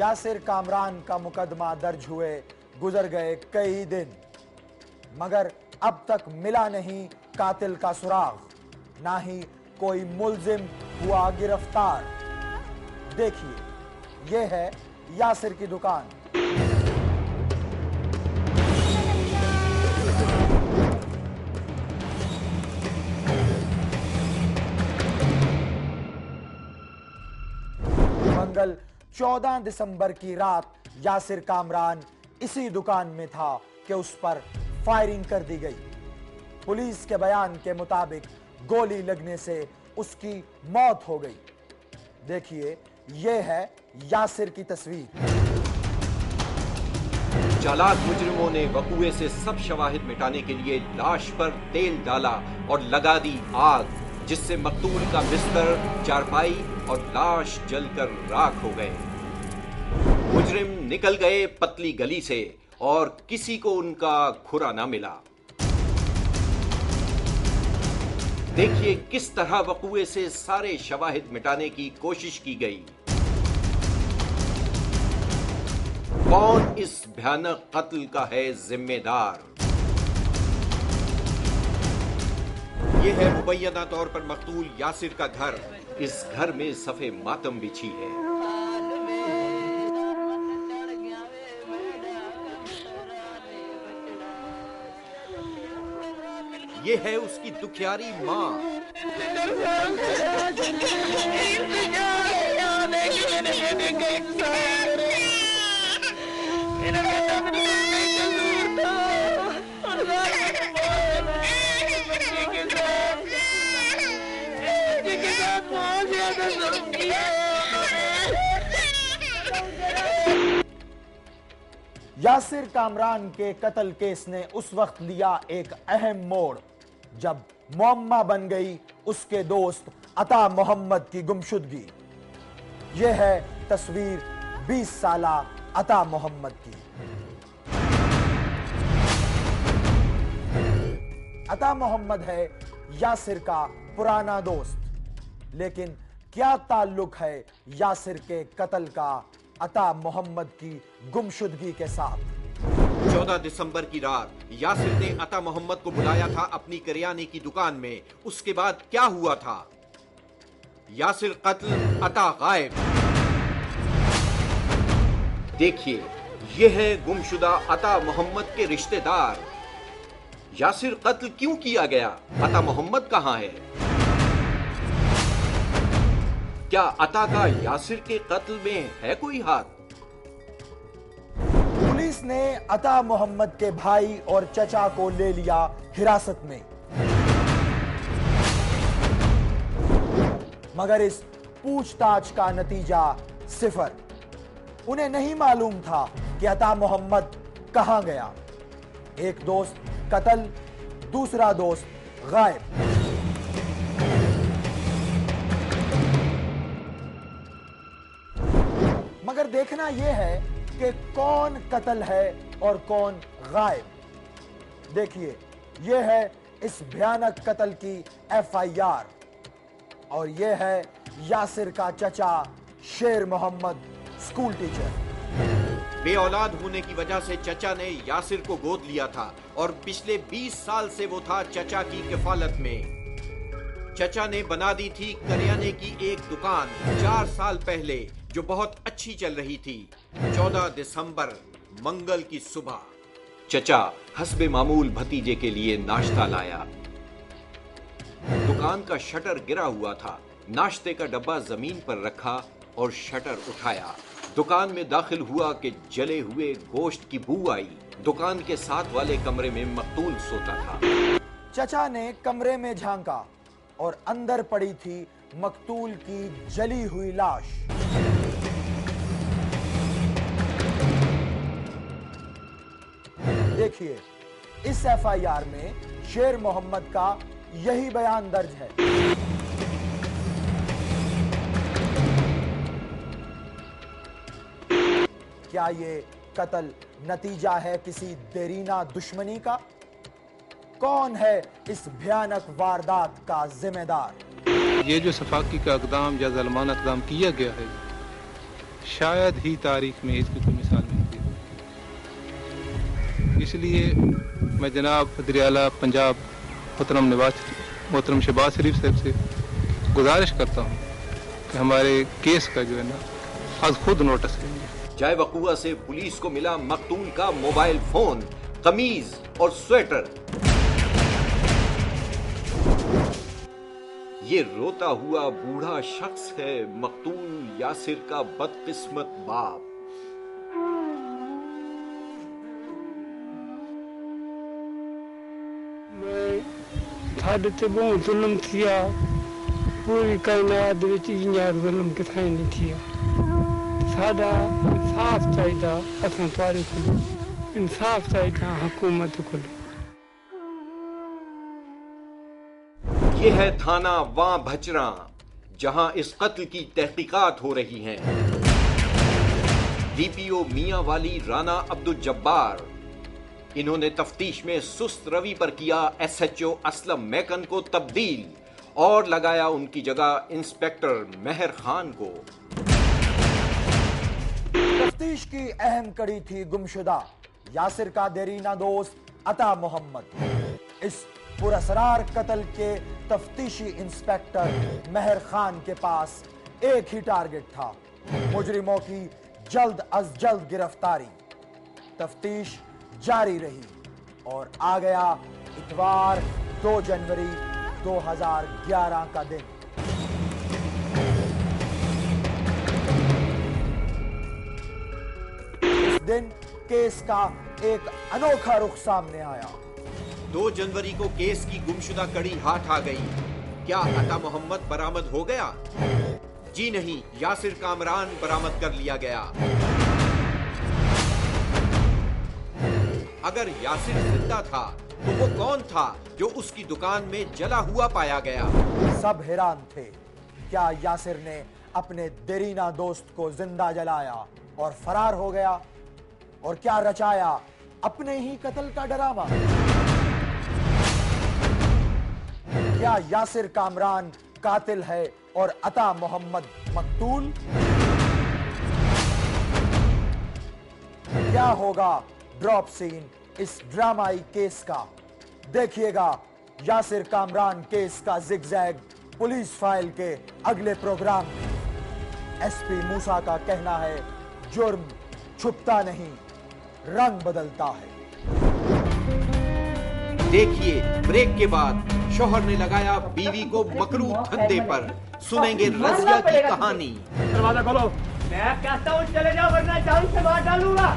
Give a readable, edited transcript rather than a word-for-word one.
यासिर कामरान का मुकदमा दर्ज हुए गुजर गए कई दिन, मगर अब तक मिला नहीं कातिल का सुराग, ना ही कोई मुल्जिम हुआ गिरफ्तार। देखिए, यह है यासिर की दुकान। मंगल 14 दिसंबर की रात यासिर कामरान इसी दुकान में था कि उस पर फायरिंग कर दी गई। पुलिस के बयान के मुताबिक गोली लगने से उसकी मौत हो गई। देखिए, यह है यासिर की तस्वीर। चालाक मुजरिमों ने वकूए से सब शवाहिद मिटाने के लिए लाश पर तेल डाला और लगा दी आग, जिससे मकतूल का बिस्तर, चारपाई और लाश जलकर राख हो गए। मुजरिम निकल गए पतली गली से और किसी को उनका खुरा ना मिला। देखिए किस तरह वकूए से सारे शवाहिद मिटाने की कोशिश की गई। कौन इस भयानक कत्ल का है जिम्मेदार? यह है मुबैना तौर पर मकतूल यासिर का घर। इस घर में सफे मातम बिछी है। यह है उसकी दुखियारी माँ। यासिर कामरान के कत्ल केस ने उस वक्त लिया एक अहम मोड़ जब मुअम्मा बन गई उसके दोस्त अता मोहम्मद की गुमशुदगी। यह है तस्वीर 20 साला अता मोहम्मद की। अता मोहम्मद है यासिर का पुराना दोस्त, लेकिन क्या ताल्लुक है यासिर के कत्ल का अता मोहम्मद की गुमशुदगी के साथ? 14 दिसंबर की रात यासिर ने अता मोहम्मद को बुलाया था अपनी करियाने की दुकान में। उसके बाद क्या हुआ था? यासिर कत्ल, अता गायब। देखिए, यह है गुमशुदा अता मोहम्मद के रिश्तेदार। यासिर कत्ल क्यों किया गया? अता मोहम्मद कहां है? क्या अता का यासिर के कत्ल में है कोई हाथ? पुलिस ने अता मोहम्मद के भाई और चचा को ले लिया हिरासत में, मगर इस पूछताछ का नतीजा सिफर। उन्हें नहीं मालूम था कि अता मोहम्मद कहां गया। एक दोस्त कत्ल, दूसरा दोस्त गायब। मगर देखना यह है कि कौन कत्ल है और कौन गायब। देखिए, यह है इस भयानक कत्ल की FIR और यह है यासिर का चचा शेर मोहम्मद, स्कूल टीचर। बे औलाद होने की वजह से चचा ने यासिर को गोद लिया था और पिछले 20 साल से वो था चचा की किफालत में। चचा ने बना दी थी करियाने की एक दुकान 4 साल पहले, जो बहुत अच्छी चल रही थी। 14 दिसंबर मंगल की सुबह चचा हस्बे मामूल भतीजे के लिए नाश्ता लाया। दुकान का शटर गिरा हुआ था। नाश्ते का डब्बा जमीन पर रखा और शटर उठाया। दुकान में दाखिल हुआ कि जले हुए गोश्त की बू आई। दुकान के साथ वाले कमरे में मकतूल सोता था। चचा ने कमरे में झांका और अंदर पड़ी थी मकतूल की जली हुई लाश। देखिए, इस FIR में शेर मोहम्मद का यही बयान दर्ज है। क्या ये कत्ल नतीजा है किसी देरीना दुश्मनी का? कौन है इस भयानक वारदात का जिम्मेदार? ये जो सफाकी का इक़दाम या ज़ालिमाना इक़दाम किया गया है, शायद ही तारीख में इसकी कोई मिसाल मिलती है। इसलिए मैं जनाब वज़ीर-ए-आला पंजाब मोहतरम शहबाज शरीफ साहब से गुजारिश करता हूँ कि हमारे केस का जो है ना आज खुद नोटिस लेंगे। जय वकुआ से पुलिस को मिला मकतूल का मोबाइल फोन, कमीज और स्वेटर। ये रोता हुआ बूढ़ा शख्स है मकतूल यासिर का बदकिस्मत बाप। मैं साढ़े ते बहुत जुल्म किया, पूरी कायनात दे विच इन्ना जुल्म किथे नहीं किया। सादा इंसाफ चाहिए, असां तुहाडे को इंसाफ चाहिए हुकूमत को। ये है थाना वां भचरा, जहां इस कत्ल की तहकीकात हो रही हैं। डीपीओ मियां वाली राना अब्दुल जब्बार, इन्होंने तफ्तीश में सुस्त रवि पर किया एसएचओ असलम मैकन को तब्दील और लगाया उनकी जगह इंस्पेक्टर मेहर खान को। तफ्तीश की अहम कड़ी थी गुमशुदा यासिर का देरीना दोस्त अता मोहम्मद। इस पुरअसरार कत्ल के तफ्तीशी इंस्पेक्टर मेहर खान के पास एक ही टारगेट था, मुजरिमों की जल्द अज जल्द गिरफ्तारी। तफ्तीश जारी रही और आ गया इतवार 2 जनवरी 2011 का दिन। इस दिन केस का एक अनोखा रुख सामने आया। 2 जनवरी को केस की गुमशुदा कड़ी हाथ आ गई। क्या अता मोहम्मद बरामद हो गया? जी नहीं, यासिर कामरान बरामद कर लिया गया। अगर यासिर जिंदा था तो वो कौन था जो उसकी दुकान में जला हुआ पाया गया? सब हैरान थे। क्या यासिर ने अपने देरीना दोस्त को जिंदा जलाया और फरार हो गया? और क्या रचाया अपने ही कत्ल का डरावा? क्या यासिर कामरान कातिल है और अता मोहम्मद मकतूल? क्या होगा ड्रॉप सीन इस ड्रामाई केस का? देखिएगा यासिर कामरान केस का जिगजैग पुलिस फाइल के अगले प्रोग्राम में। एसपी मूसा का कहना है, जुर्म छुपता नहीं, रंग बदलता है। देखिए ब्रेक के बाद शौहर ने लगाया बीवी को मकरूह धंधे पर। सुनेंगे रजिया की कहानी। दरवाजा खोलो। मैं कहता हूँ चले जाओ वरना जान से मार डालूंगा।